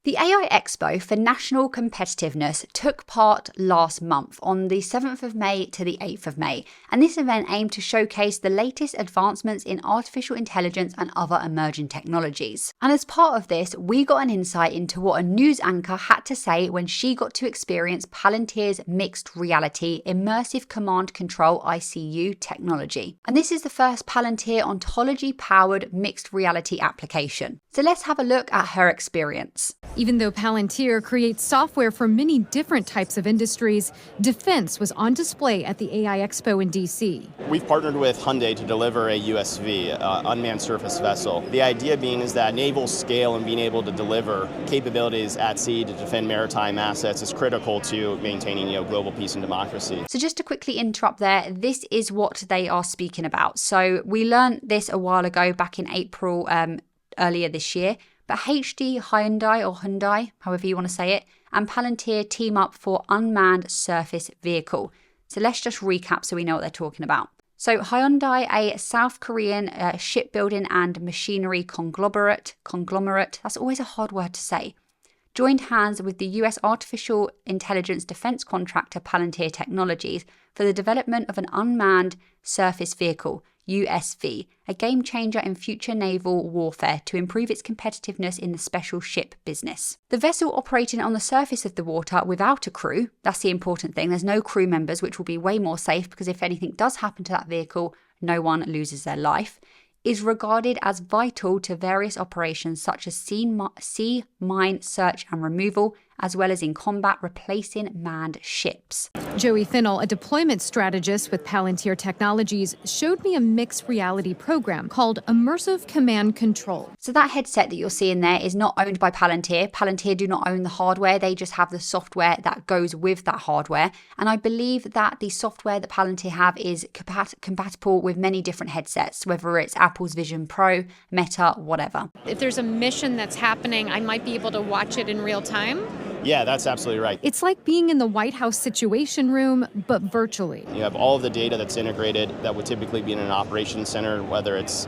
The AI Expo for National Competitiveness took part last month on the 7th of May to the 8th of May, and this event aimed to showcase the latest advancements in artificial intelligence and other emerging technologies. And as part of this, we got an insight into what a news anchor had to say when she got to experience Palantir's mixed reality Immersive Command Control ICU technology. And this is the first Palantir ontology-powered mixed reality application. So let's have a look at her experience. Even though Palantir creates software for many different types of industries, defense was on display at the AI Expo in DC. We've partnered with Hyundai to deliver a USV, unmanned surface vessel. The idea being is that naval scale and being able to deliver capabilities at sea to defend maritime assets is critical to maintaining global peace and democracy. So just to quickly interrupt there, this is what they are speaking about. So we learned this a while ago, back in April earlier this year. But Hyundai, however you want to say it, and Palantir team up for unmanned surface vehicle. So let's just recap so we know what they're talking about. So Hyundai, a South Korean shipbuilding and machinery conglomerate, that's always a hard word to say, joined hands with the US artificial intelligence defense contractor Palantir Technologies for the development of an unmanned surface vehicle, USV, a game changer in future naval warfare to improve its competitiveness in the special ship business. The vessel operating on the surface of the water without a crew, that's the important thing, there's no crew members, which will be way more safe because if anything does happen to that vehicle, no one loses their life, is regarded as vital to various operations such as sea mine search and removal, as well as in combat replacing manned ships. Joey Finnell, a deployment strategist with Palantir Technologies, showed me a mixed reality program called Immersive Command Control. So that headset that you're seeing there is not owned by Palantir. Palantir do not own the hardware, they just have the software that goes with that hardware. And I believe that the software that Palantir have is compatible with many different headsets, whether it's Apple's Vision Pro, Meta, whatever. If there's a mission that's happening, I might be able to watch it in real time. Yeah, that's absolutely right. It's like being in the White House Situation Room, but virtually. You have all of the data that's integrated that would typically be in an operations center, whether it's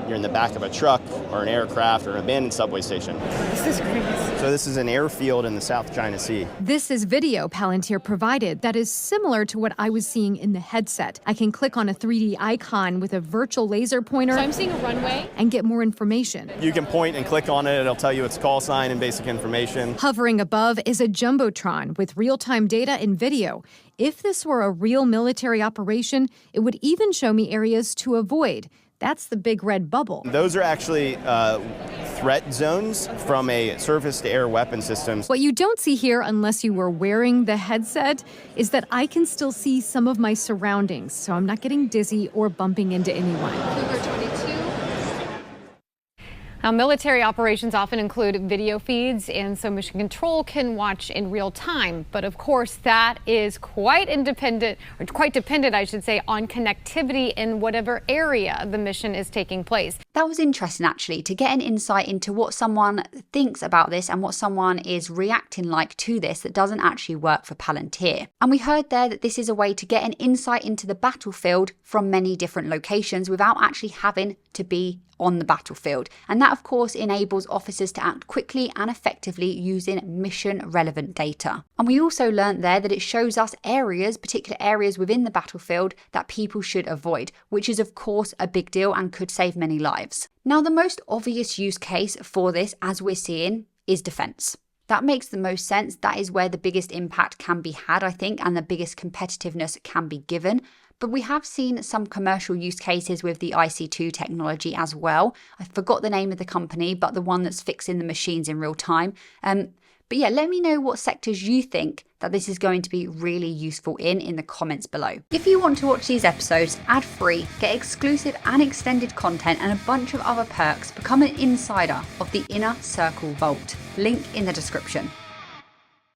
you're in the back of a truck or an aircraft or an abandoned subway station. This is crazy. So this is an airfield in the South China Sea. This is video Palantir provided that is similar to what I was seeing in the headset. I can click on a 3D icon with a virtual laser pointer. So I'm seeing a runway. And get more information. You can point and click on it. It'll tell you its call sign and basic information. Hovering above is a jumbotron with real-time data and video. If this were a real military operation, it would even show me areas to avoid. That's the big red bubble. Those are actually threat zones from a surface-to-air weapon system. What you don't see here, unless you were wearing the headset, is that I can still see some of my surroundings, so I'm not getting dizzy or bumping into anyone. Cougar 22. Now, military operations often include video feeds, and so mission control can watch in real time. But of course, that is quite dependent, I should say, on connectivity in whatever area the mission is taking place. That was interesting, actually, to get an insight into what someone thinks about this and what someone is reacting like to this that doesn't actually work for Palantir. And we heard there that this is a way to get an insight into the battlefield from many different locations without actually having to be on the battlefield. And that, of course, enables officers to act quickly and effectively using mission-relevant data. And we also learned there that it shows us particular areas within the battlefield that people should avoid, which is, of course, a big deal and could save many lives. Now, the most obvious use case for this, as we're seeing, is defense. That makes the most sense. That is where the biggest impact can be had, I think, and the biggest competitiveness can be given. But we have seen some commercial use cases with the IC2 technology as well. I forgot the name of the company, but the one that's fixing the machines in real time. But yeah, let me know what sectors you think that this is going to be really useful in the comments below. If you want to watch these episodes ad-free, get exclusive and extended content and a bunch of other perks, become an insider of the Inner Circle Vault. Link in the description.